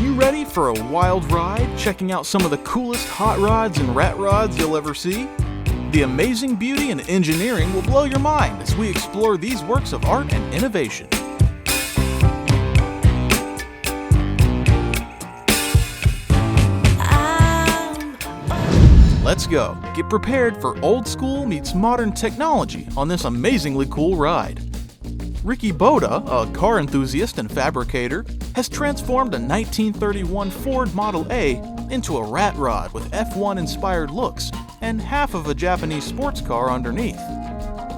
You ready for a wild ride, checking out some of the coolest hot rods and rat rods you'll ever see? The amazing beauty and engineering will blow your mind as we explore these works of art and innovation. Let's go. Get prepared for old school meets modern technology on this amazingly cool ride. Ricky Boda, a car enthusiast and fabricator, has transformed a 1931 Ford Model A into a rat rod with F1-inspired looks and half of a Japanese sports car underneath.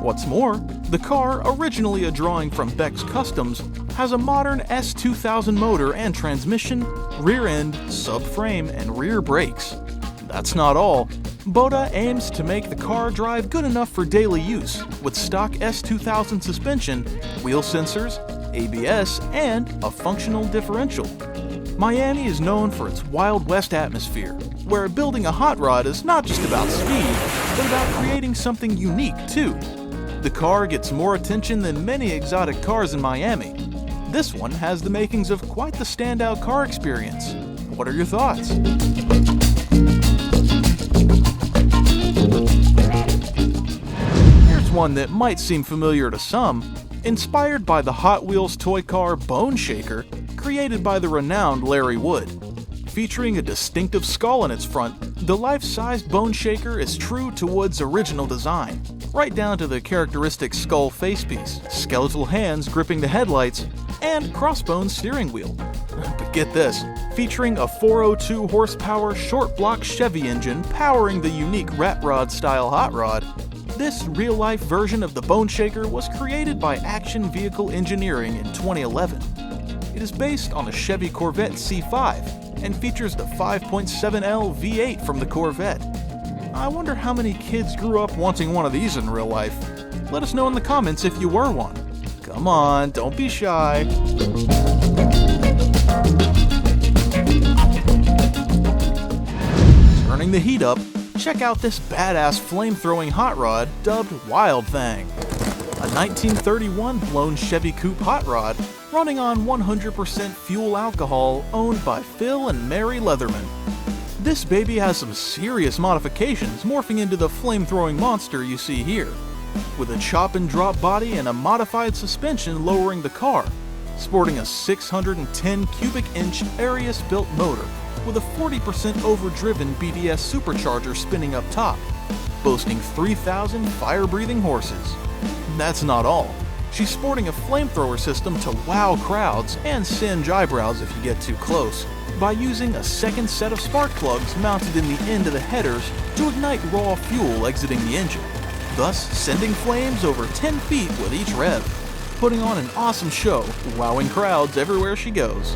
What's more, the car, originally a drawing from Beck's Customs, has a modern S2000 motor and transmission, rear end, subframe, and rear brakes. That's not all. Boda aims to make the car drive good enough for daily use, with stock S2000 suspension, wheel sensors, ABS, and a functional differential. Miami is known for its Wild West atmosphere, where building a hot rod is not just about speed, but about creating something unique too. The car gets more attention than many exotic cars in Miami. This one has the makings of quite the standout car experience. What are your thoughts? Here's one that might seem familiar to some. Inspired by the Hot Wheels toy car Bone Shaker, created by the renowned Larry Wood. Featuring a distinctive skull in its front, the life-sized Bone Shaker is true to Wood's original design, right down to the characteristic skull facepiece, skeletal hands gripping the headlights, and crossbone steering wheel. But get this, featuring a 402 horsepower short block Chevy engine powering the unique rat rod style hot rod, this real-life version of the Bone Shaker was created by Action Vehicle Engineering in 2011. It is based on a Chevy Corvette C5 and features the 5.7L V8 from the Corvette. I wonder how many kids grew up wanting one of these in real life. Let us know in the comments if you were one. Come on, don't be shy. Turning the heat up, check out this badass flame-throwing hot rod dubbed Wild Thang. A 1931 blown Chevy Coupe hot rod running on 100% fuel alcohol owned by Phil and Mary Leatherman. This baby has some serious modifications morphing into the flame-throwing monster you see here, with a chop and drop body and a modified suspension lowering the car, sporting a 610 cubic inch Arius-built motor with a 40% overdriven BDS supercharger spinning up top, boasting 3,000 fire-breathing horses. That's not all. She's sporting a flamethrower system to wow crowds and singe eyebrows if you get too close, by using a second set of spark plugs mounted in the end of the headers to ignite raw fuel exiting the engine, thus sending flames over 10 feet with each rev, putting on an awesome show, wowing crowds everywhere she goes.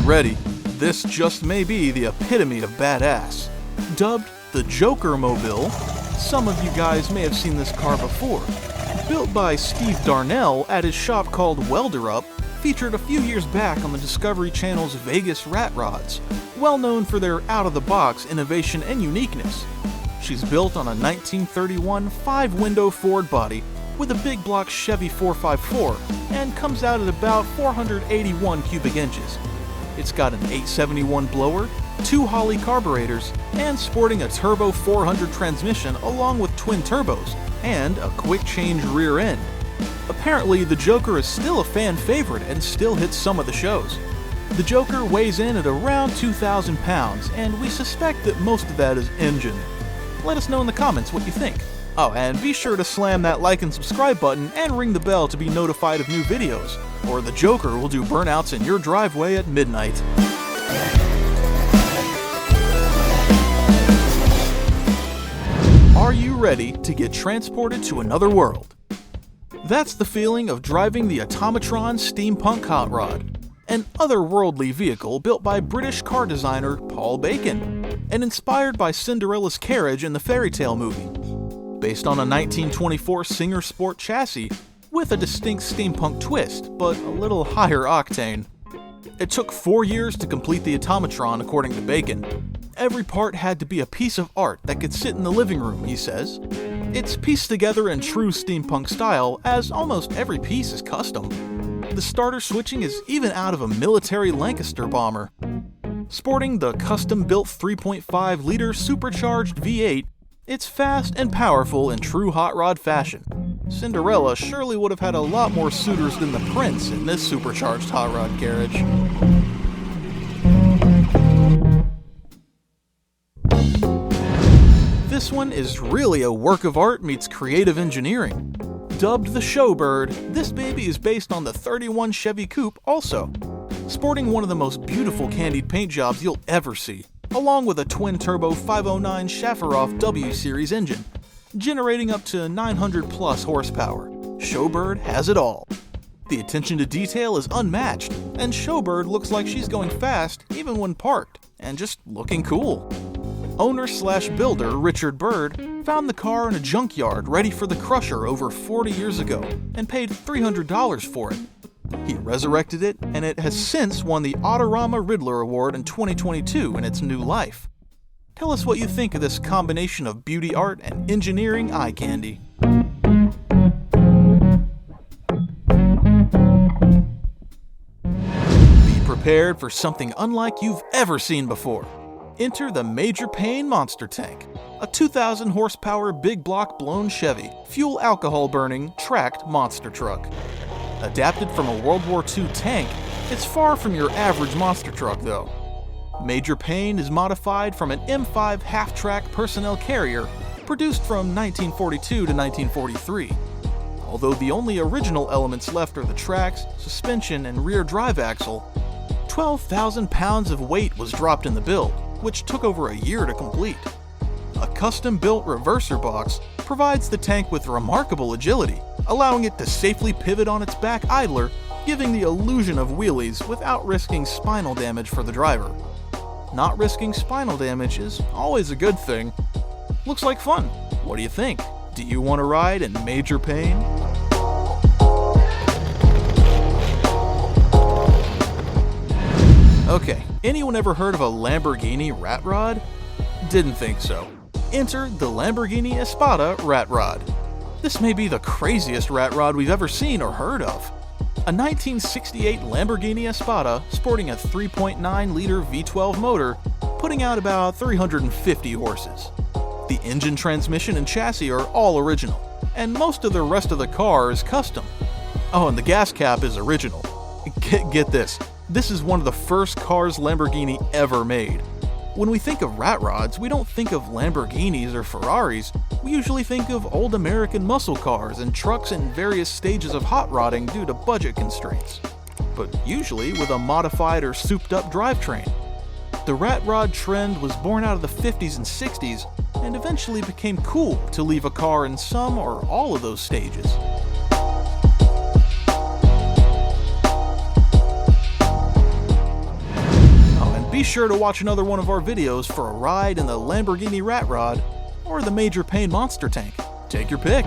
Ready, this just may be the epitome of badass. Dubbed the Joker Mobile, some of you guys may have seen this car before. Built by Steve Darnell at his shop called Welder Up, featured a few years back on the Discovery Channel's Vegas Rat Rods, well known for their out-of-the-box innovation and uniqueness. She's built on a 1931 5-window Ford body with a big block Chevy 454 and comes out at about 481 cubic inches. It's got an 871 blower, 2 Holley carburetors, and sporting a turbo 400 transmission along with twin turbos, and a quick change rear end. Apparently, the Joker is still a fan favorite and still hits some of the shows. The Joker weighs in at around 2,000 pounds, and we suspect that most of that is engine. Let us know in the comments what you think. Oh, and be sure to slam that like and subscribe button and ring the bell to be notified of new videos, or the Joker will do burnouts in your driveway at midnight. Are you ready to get transported to another world? That's the feeling of driving the Automatron SteamPunk Hot Rod, an otherworldly vehicle built by British car designer Paul Bacon, and inspired by Cinderella's carriage in the fairy tale movie. Based on a 1924 Singer Sport chassis with a distinct steampunk twist, but a little higher octane. It took 4 years to complete the Automatron, according to Bacon. Every part had to be a piece of art that could sit in the living room, he says. It's pieced together in true steampunk style, as almost every piece is custom. The starter switching is even out of a military Lancaster bomber. Sporting the custom-built 3.5-liter supercharged V8, it's fast and powerful in true hot rod fashion. Cinderella surely would have had a lot more suitors than the prince in this supercharged hot rod carriage. This one is really a work of art meets creative engineering. Dubbed the Sho Bird, this baby is based on the 31 Chevy Coupe also, sporting one of the most beautiful candied paint jobs you'll ever see, along with a twin-turbo 509 Shafarov W-Series engine, generating up to 900 plus horsepower. Sho Bird has it all. The attention to detail is unmatched, and Sho Bird looks like she's going fast even when parked, and just looking cool. Owner/builder Richard Bird found the car in a junkyard ready for the crusher over 40 years ago and paid $300 for it. He resurrected it, and it has since won the Autorama Riddler Award in 2022 in its new life. Tell us what you think of this combination of beauty art and engineering eye candy. Be prepared for something unlike you've ever seen before. Enter the Major Payne Monster Tank, a 2,000 horsepower big block blown Chevy, fuel alcohol burning, tracked monster truck. Adapted from a World War II tank, it's far from your average monster truck though. Major Payne is modified from an M5 half-track personnel carrier produced from 1942 to 1943. Although the only original elements left are the tracks, suspension, and rear drive axle, 12,000 pounds of weight was dropped in the build, which took over a year to complete. A custom-built reverser box provides the tank with remarkable agility, allowing it to safely pivot on its back idler, giving the illusion of wheelies without risking spinal damage for the driver. Not risking spinal damage is always a good thing. Looks like fun. What do you think? Do you want to ride in Major Payne? Okay, anyone ever heard of a Lamborghini Rat Rod? Didn't think so. Enter the Lamborghini Espada Rat Rod. This may be the craziest rat rod we've ever seen or heard of. A 1968 Lamborghini Espada sporting a 3.9-liter V12 motor, putting out about 350 horses. The engine, transmission, and chassis are all original, and most of the rest of the car is custom. Oh, and the gas cap is original. Get this. This is one of the first cars Lamborghini ever made. When we think of rat rods, we don't think of Lamborghinis or Ferraris. We usually think of old American muscle cars and trucks in various stages of hot rodding due to budget constraints, but usually with a modified or souped-up drivetrain. The rat rod trend was born out of the 50s and 60s and eventually became cool to leave a car in some or all of those stages. Be sure to watch another one of our videos for a ride in the Lamborghini Rat Rod or the Major Payne Monster Tank. Take your pick.